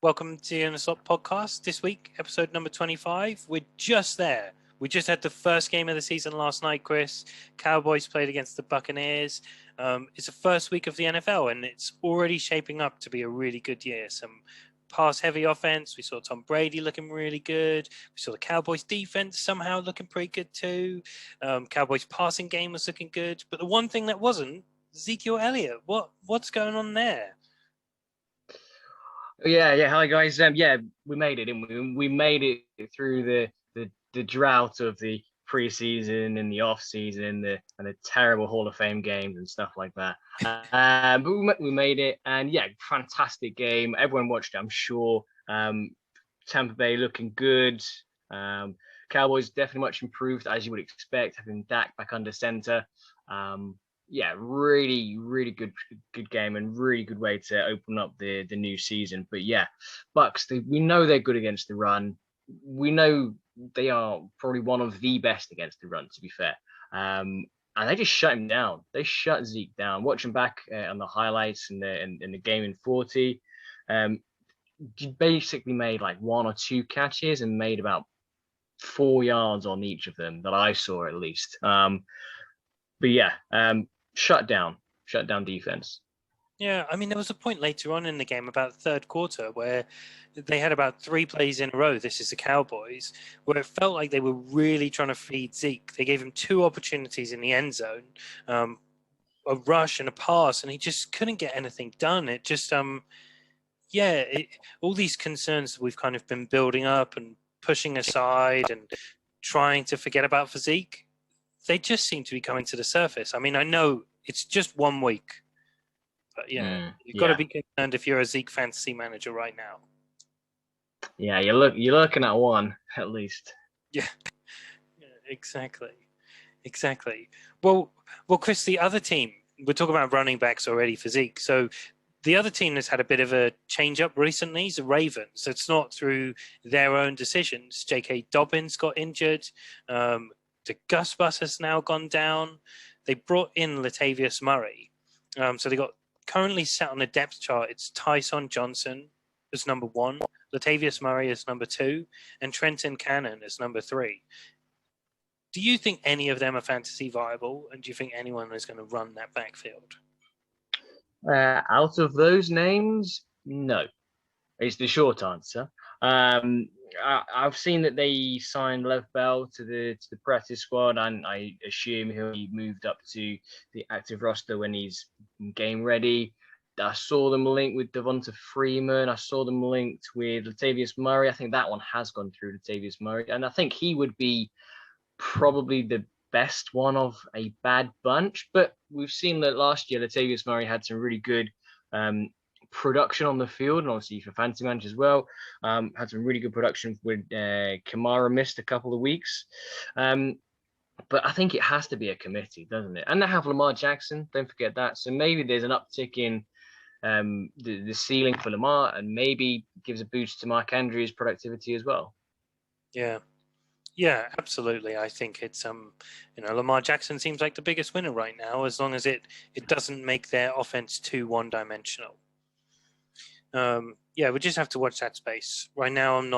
Welcome to the Slot Podcast. This week, episode number 25. We're just there. We just had the first game of the season last night, Chris. Cowboys played against the Buccaneers. It's the first week of the NFL, and it's already shaping up to be a really good year. Some pass-heavy offense. We saw Tom Brady looking really good. We saw the Cowboys' defense somehow looking pretty good too. Cowboys' passing game was looking good. But the one thing that wasn't, Ezekiel Elliott. What's going on there? Yeah. Hi guys. We made it, didn't we? We made it through the drought of the preseason and the off season and the terrible Hall of Fame games and stuff like that. But we made it, and fantastic game. Everyone watched it, I'm sure. Tampa Bay looking good. Cowboys definitely much improved, as you would expect, having Dak back under center. Really good game and really good way to open up the new season. But Bucks, we know they're good against the run. We know they are probably one of the best against the run, to be fair. And they just shut him down. They shut Zeke down. Watching back on the highlights in the game in 40, basically made like one or two catches and made about 4 yards on each of them that I saw at least. Shut down defense. Yeah, I mean, there was a point later on in the game, about the third quarter, where they had about 3 plays in a row. This is the Cowboys, where it felt like they were really trying to feed Zeke. They gave him 2 opportunities in the end zone, a rush and a pass, and he just couldn't get anything done. It just, all these concerns that we've kind of been building up and pushing aside and trying to forget about for Zeke, they just seem to be coming to the surface. I mean, I know it's just 1 week. But you've got to be concerned if you're a Zeke fantasy manager right now. Yeah, you're looking at one at least. Yeah, exactly. Well, Chris, the other team, we're talking about running backs already for Zeke. So the other team that's had a bit of a change up recently is the Ravens. It's not through their own decisions. J.K. Dobbins got injured. The Gus Bus has now gone down. They brought in Latavius Murray. So they got currently set on the depth chart. It's Tyson Johnson as number 1, Latavius Murray as number 2, and Trenton Cannon as number 3. Do you think any of them are fantasy viable, and do you think anyone is going to run that backfield? Out of those names, no. It's the short answer. I've seen that they signed Lev Bell to the practice squad, and I assume he'll be moved up to the active roster when he's game ready. I saw them linked with Devonta Freeman. I saw them linked with Latavius Murray. I think that one has gone through Latavius Murray, and I think he would be probably the best one of a bad bunch. But we've seen that last year Latavius Murray had some really good production on the field, and obviously for fantasy managers as well. Had some really good production when Kamara missed a couple of weeks. But I think it has to be a committee, doesn't it? And they have Lamar Jackson, don't forget that. So maybe there's an uptick in the ceiling for Lamar, and maybe gives a boost to Mark Andrews' productivity as well. Yeah, absolutely. I think it's Lamar Jackson seems like the biggest winner right now, as long as it doesn't make their offense too one-dimensional. We just have to watch that space. Right now, I'm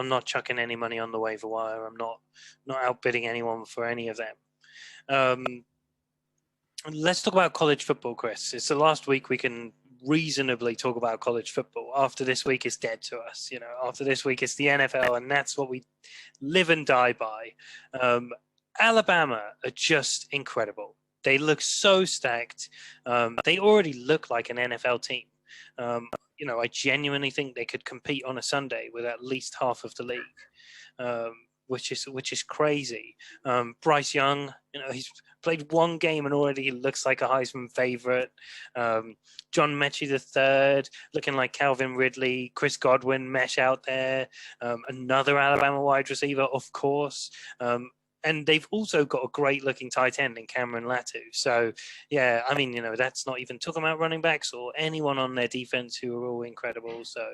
not chucking any money on the waiver wire. I'm not outbidding anyone for any of them. Let's talk about college football, Chris. It's the last week we can reasonably talk about college football. After this week is dead to us. After this week it's the NFL, and that's what we live and die by. Alabama are just incredible. They look so stacked. They already look like an NFL team. I genuinely think they could compete on a Sunday with at least half of the league, which is crazy. Bryce Young, he's played 1 game and already looks like a Heisman favorite. John Mechie III looking like Calvin Ridley. Chris Godwin mesh out there. Another Alabama wide receiver, of course. And they've also got a great-looking tight end in Cameron Latu. So, that's not even talking about running backs or anyone on their defense who are all incredible. So,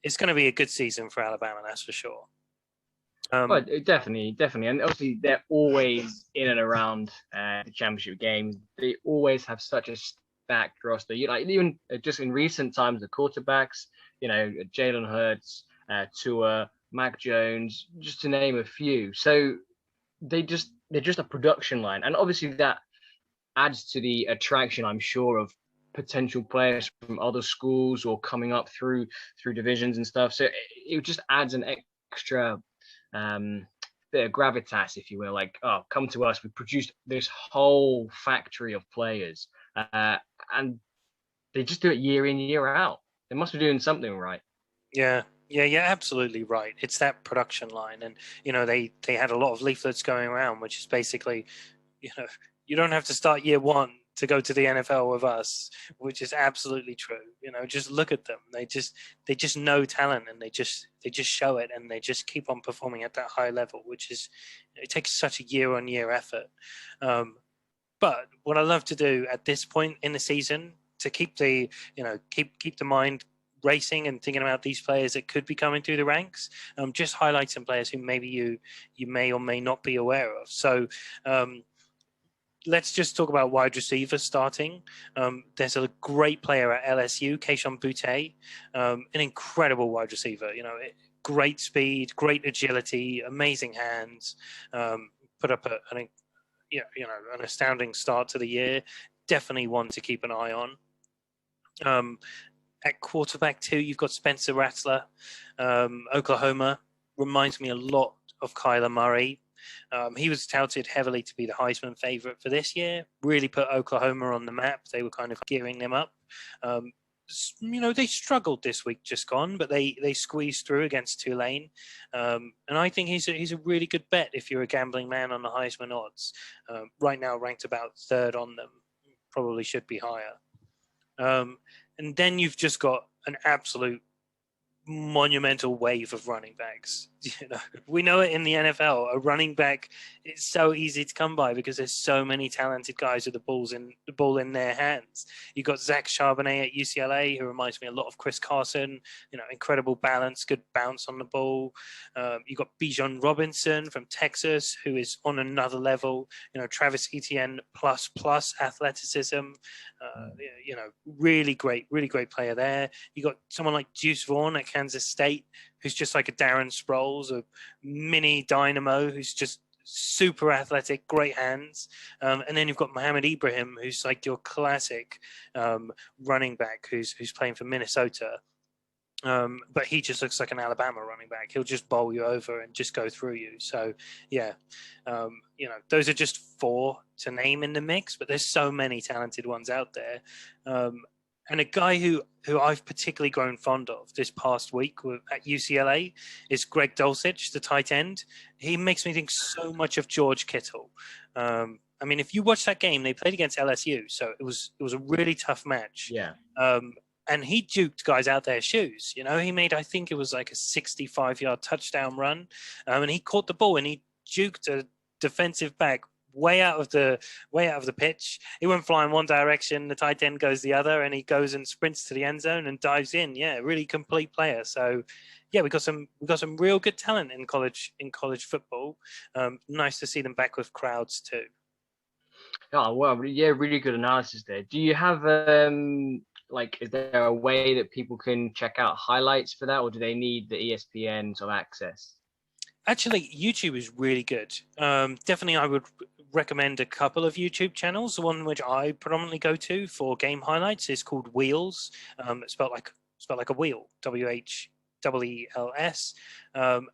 it's going to be a good season for Alabama, that's for sure. Definitely. And obviously, they're always in and around the championship game. They always have such a stacked roster. You like even just in recent times, the quarterbacks, Jalen Hurts, Tua, Mac Jones, just to name a few. So they're just a production line, and obviously that adds to the attraction, I'm sure, of potential players from other schools or coming up through divisions and stuff. So it just adds an extra bit of gravitas, if you will. Like, oh, come to us. We produced this whole factory of players, and they just do it year in, year out. They must be doing something right. Yeah, absolutely right. It's that production line, and they had a lot of leaflets going around, which is basically, you don't have to start year one to go to the NFL with us, which is absolutely true. Just look at them. They just know talent, and they just show it, and they just keep on performing at that high level, which is, it takes such a year-on-year effort. But what I love to do at this point in the season to keep the keep the mind racing and thinking about these players that could be coming through the ranks, just highlight some players who maybe you may or may not be aware of. So let's just talk about wide receivers starting. There's a great player at LSU, Kayshon Boutte, an incredible wide receiver. Great speed, great agility, amazing hands. Put up an astounding start to the year. Definitely one to keep an eye on. At quarterback too, you've got Spencer Rattler, Oklahoma. Reminds me a lot of Kyler Murray. He was touted heavily to be the Heisman favorite for this year. Really put Oklahoma on the map. They were kind of gearing them up. They struggled this week just gone, but they squeezed through against Tulane. And I think he's a really good bet if you're a gambling man on the Heisman odds. Right now ranked about third on them. Probably should be higher. And then you've just got an absolute monumental wave of running backs. We know it in the NFL. A running back, it's so easy to come by because there's so many talented guys with the ball in their hands. You got Zach Charbonnet at UCLA, who reminds me a lot of Chris Carson. Incredible balance, good bounce on the ball. You got Bijan Robinson from Texas, who is on another level. Travis Etienne plus athleticism. Really great player there. You got someone like Deuce Vaughn at Kansas State, who's just like a Darren Sproles, a mini dynamo, who's just super athletic, great hands. And then you've got Mohamed Ibrahim, who's like your classic running back, who's playing for Minnesota. But he just looks like an Alabama running back. He'll just bowl you over and just go through you. So, yeah, those are just four to name in the mix, but there's so many talented ones out there. And a guy who I've particularly grown fond of this past week at UCLA is Greg Dulcich, the tight end. He makes me think so much of George Kittle. I mean, if you watch that game, they played against LSU, so it was a really tough match. Yeah. And he juked guys out their shoes. He made, I think it was like a 65-yard touchdown run, and he caught the ball and he juked a defensive back way out of the pitch. He went flying one direction, the tight end goes the other, and he goes and sprints to the end zone and dives in. Yeah, really complete player. So, yeah, we got some real good talent in college football. Nice to see them back with crowds too. Oh well, yeah, really good analysis there. Do you have is there a way that people can check out highlights for that, or do they need the ESPN sort of access? Actually, YouTube is really good. Definitely, I would recommend a couple of YouTube channels. The one which I predominantly go to for game highlights is called Wheels. It's spelled like a wheel, WHEELS.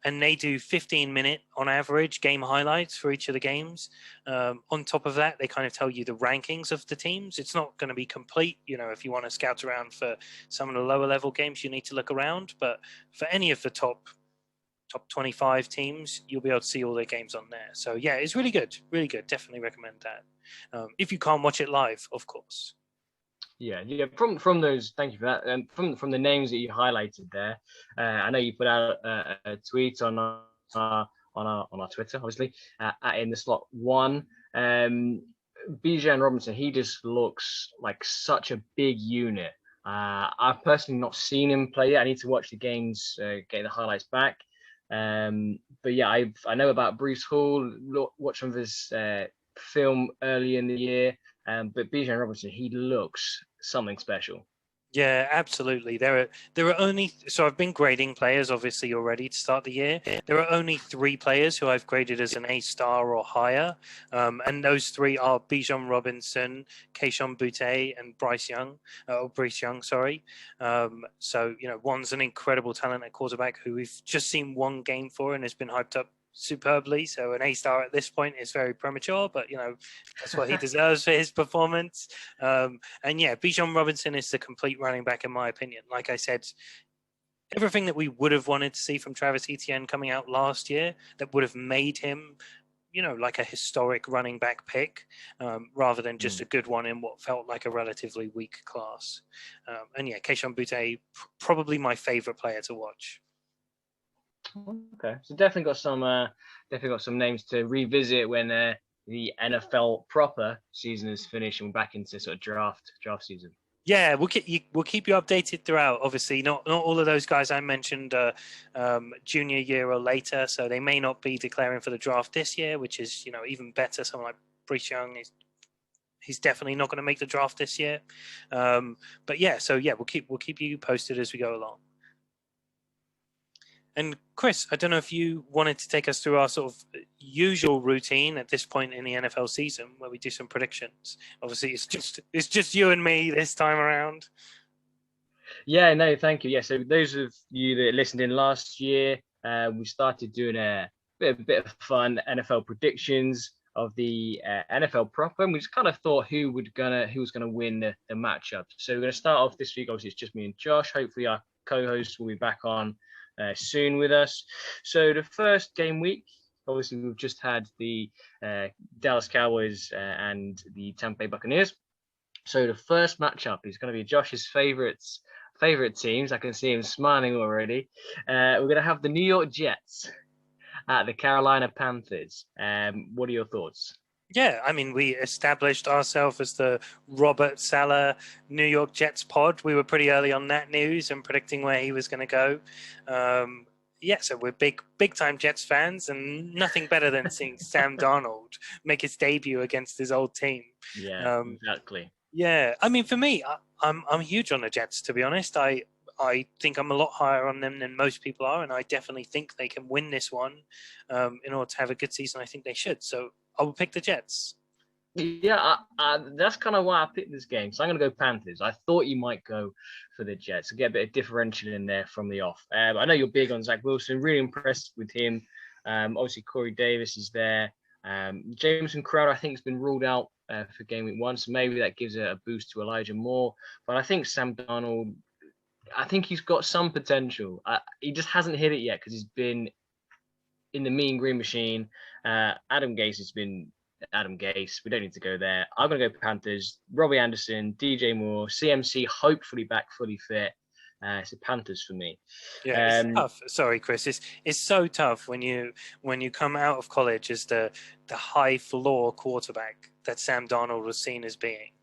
And they do 15-minute on average game highlights for each of the games. On top of that, they kind of tell you the rankings of the teams. It's not going to be complete. If you want to scout around for some of the lower level games, you need to look around. But for any of the top 25 teams, you'll be able to see all their games on there. So yeah, it's really good. Definitely recommend that. If you can't watch it live, of course. Yeah. From those, thank you for that. And from the names that you highlighted there, I know you put out a tweet on our Twitter, obviously, in the slot one. Bijan Robinson, he just looks like such a big unit. I've personally not seen him play yet. I need to watch the games, get the highlights back. But yeah, I know about Bruce Hall. Watched some of his film early in the year. But Bijan Robinson, he looks something special. Yeah, absolutely. There are only so I've been grading players obviously already to start the year. There are only 3 players who I've graded as an A-star or higher, and those 3 are Bijan Robinson, Keishon Butte, and Bryce Young, sorry. So one's an incredible talent at quarterback who we've just seen one game for and has been hyped up superbly. So an A-star at this point is very premature, but that's what he deserves for his performance. And yeah, Bijan Robinson is the complete running back in my opinion. Like I said, everything that we would have wanted to see from Travis Etienne coming out last year that would have made him, like a historic running back pick, rather than just a good one in what felt like a relatively weak class. And yeah, Keishon Butte, probably my favorite player to watch. Okay, so definitely got some names to revisit when the NFL proper season is finished and we're back into sort of draft season. Yeah, we'll keep you updated throughout. Obviously, not all of those guys I mentioned junior year or later, so they may not be declaring for the draft this year, which is even better. Someone like Bryce Young he's definitely not going to make the draft this year. But yeah, we'll keep you posted as we go along. And Chris, I don't know if you wanted to take us through our sort of usual routine at this point in the NFL season, where we do some predictions. Obviously, it's just you and me this time around. Yeah, no, thank you. Yeah, so those of you that listened in last year, we started doing a bit of fun NFL predictions of the NFL proper, and we just kind of thought who was gonna win the matchup. So we're gonna start off this week. Obviously, it's just me and Josh. Hopefully, our co-host will be back on soon with us. So the first game week, obviously, we've just had the Dallas Cowboys and the Tampa Bay Buccaneers. So the first matchup is going to be Josh's favorite teams. I can see him smiling already. We're going to have the New York Jets at the Carolina Panthers. What are your thoughts? Yeah, I mean, we established ourselves as the Robert Saleh New York Jets pod. We were pretty early on that news and predicting where he was going to go. Yeah, so we're big time Jets fans, and nothing better than seeing Sam Darnold make his debut against his old team. Yeah, exactly. Yeah, I mean, for me, I'm huge on the Jets, to be honest. I think I'm a lot higher on them than most people are, and I definitely think they can win this one. In order to have a good season, I think they should. So I will pick the Jets. Yeah, that's kind of why I picked this game. So I'm going to go Panthers. I thought you might go for the Jets to get a bit of differential in there from the off. I know you're big on Zach Wilson. Really impressed with him. Obviously, Corey Davis is there. Jameson Crowder, I think, has been ruled out for game week 1, so maybe that gives a boost to Elijah Moore. But I think Sam Darnold, I think he's got some potential. He just hasn't hit it yet because he's been in the Mean Green Machine. Adam Gase has been Adam Gase. We don't need to go there. I'm going to go Panthers. Robbie Anderson, DJ Moore, CMC, hopefully back fully fit. It's the Panthers for me. Yeah, it's tough. Sorry, Chris. It's so tough when you come out of college as the high floor quarterback that Sam Darnold was seen as being.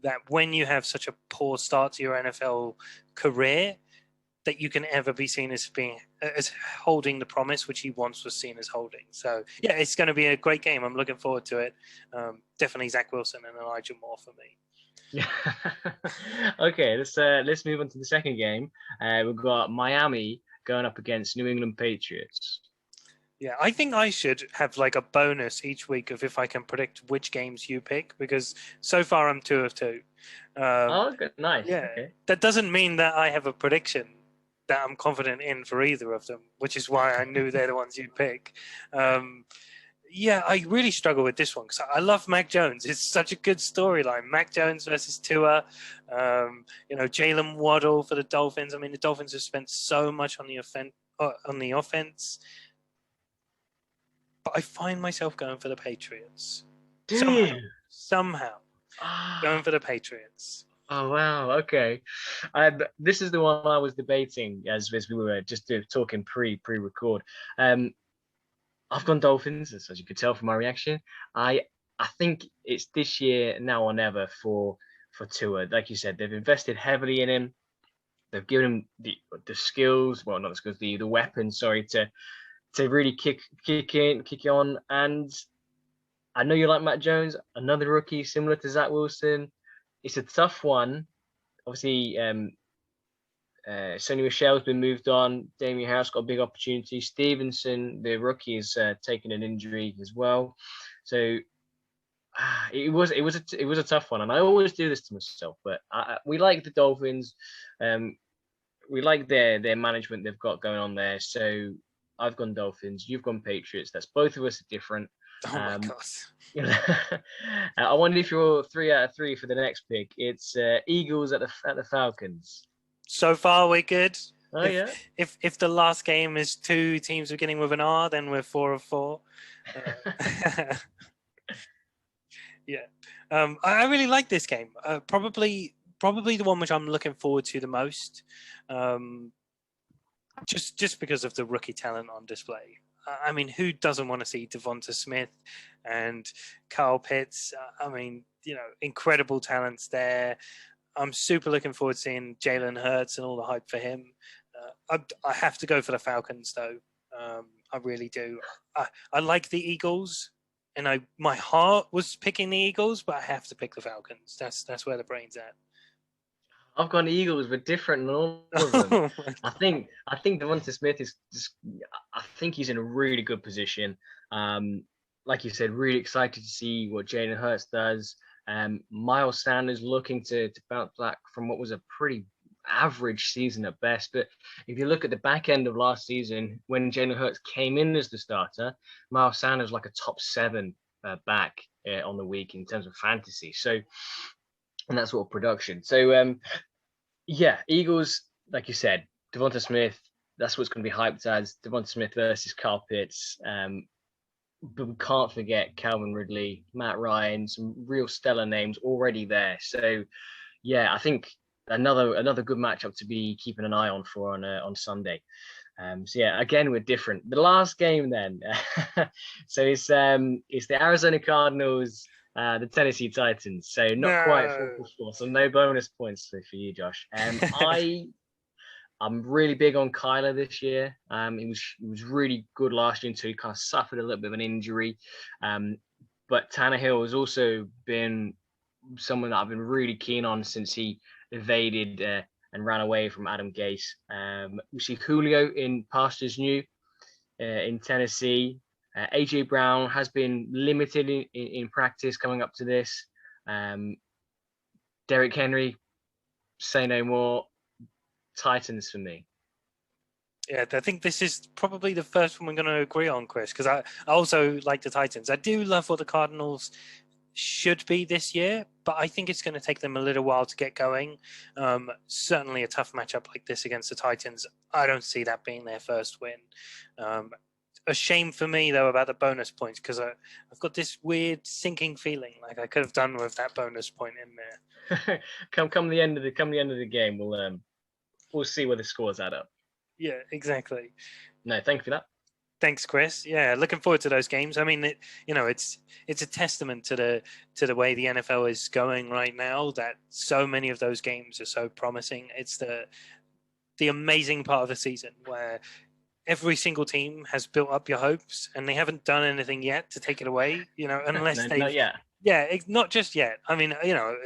That when you have such a poor start to your NFL career, that you can ever be seen as holding the promise which he once was seen as holding. So yeah, it's going to be a great game. I'm looking forward to it. Definitely Zach Wilson and Elijah Moore for me. Yeah. Okay, let's move on to the second game. We've got Miami going up against New England Patriots. Yeah, I think I should have like a bonus each week of if I can predict which games you pick, because so far I'm 2 of 2. Good. Nice. Yeah, okay. That doesn't mean that I have a prediction that I'm confident in for either of them, which is why I knew they're the ones you'd pick. Yeah, I really struggle with this one because I love Mac Jones. It's such a good storyline. Mac Jones versus Tua, Jalen Waddle for the Dolphins. I mean, the Dolphins have spent so much on the offense, but I find myself going for the Patriots. Somehow going for the Patriots. Oh wow, okay. This is the one I was debating as we were just talking pre-record. I've gone Dolphins, as you could tell from my reaction. I think it's this year now or never for Tua. Like you said, they've invested heavily in him. They've given him the skills, well, not the skills, the weapons, sorry, to really kick on. And I know you like Matt Jones, another rookie similar to Zach Wilson. It's a tough one. Obviously, Sonny Michel's been moved on. Damian Harris got a big opportunity. Stevenson, the rookie, is taking an injury as well. So it was a tough one, and I always do this to myself. But we like the Dolphins. We like their management they've got going on there. So I've gone Dolphins. You've gone Patriots. That's both of us are different. Oh my god. I wonder if you're 3 out of 3 for the next pick. It's Eagles at the Falcons. So far, we're good. Oh yeah. If the last game is 2 teams beginning with an R, then we're 4 of 4. Yeah. I really like this game. Probably the one which I'm looking forward to the most. Just because of the rookie talent on display. I mean, who doesn't want to see Devonta Smith and Kyle Pitts? I mean, incredible talents there. I'm super looking forward to seeing Jalen Hurts and all the hype for him. I have to go for the Falcons, though. I really do. I like the Eagles, and my heart was picking the Eagles, but I have to pick the Falcons. That's where the brain's at. I've gone Eagles, but different than all of them. I think Devonta Smith is just. I think he's in a really good position. Like you said, really excited to see what Jalen Hurts does. Miles Sanders looking to bounce back from what was a pretty average season at best. But if you look at the back end of last season, when Jalen Hurts came in as the starter, Miles Sanders was like a top 7 back on the week in terms of fantasy. So, and that sort of production. So, yeah, Eagles, like you said, Devonta Smith, that's what's going to be hyped as Devonta Smith versus Kyle Pitts. But we can't forget Calvin Ridley, Matt Ryan, some real stellar names already there. So, yeah, I think another good matchup to be keeping an eye on on Sunday. So yeah, again we're different. The last game then, so it's the Arizona Cardinals, the Tennessee Titans. So not quite 4-4, so no bonus points for you, Josh. I'm really big on Kyler this year. He was really good last year until he kind of suffered a little bit of an injury. But Tannehill has also been someone that I've been really keen on since he evaded and ran away from Adam Gase. We see Julio in pastures new in Tennessee. AJ Brown has been limited in practice coming up to this. Derrick Henry, say no more. Titans for me. Yeah, I think this is probably the first one we're going to agree on, Chris, because I also like the Titans. I do love what the Cardinals should be this year, but I think it's going to take them a little while to get going. Certainly a tough matchup like this against the Titans. I don't see that being their first win. A shame for me, though, about the bonus points, because I've got this weird sinking feeling like I could have done with that bonus point in there. come the end of the game, we'll see where the scores add up. Yeah, exactly. No, thank you for that. Thanks, Chris. Yeah, looking forward to those games. I mean, it's a testament to the way the NFL is going right now that so many of those games are so promising. It's the amazing part of the season where every single team has built up your hopes and they haven't done anything yet to take it away. Unless they Yeah, not just yet. I mean,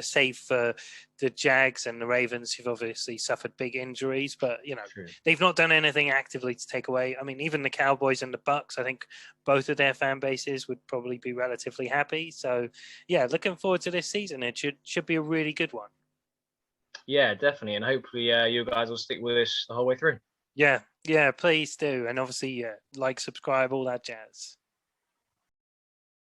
save for the Jags and the Ravens, who've obviously suffered big injuries, but True. They've not done anything actively to take away. I mean, even the Cowboys and the Bucks, I think both of their fan bases would probably be relatively happy. So, yeah, looking forward to this season. It should be a really good one. Yeah, definitely, and hopefully, you guys will stick with us the whole way through. Yeah, please do, and obviously, like, subscribe, all that jazz.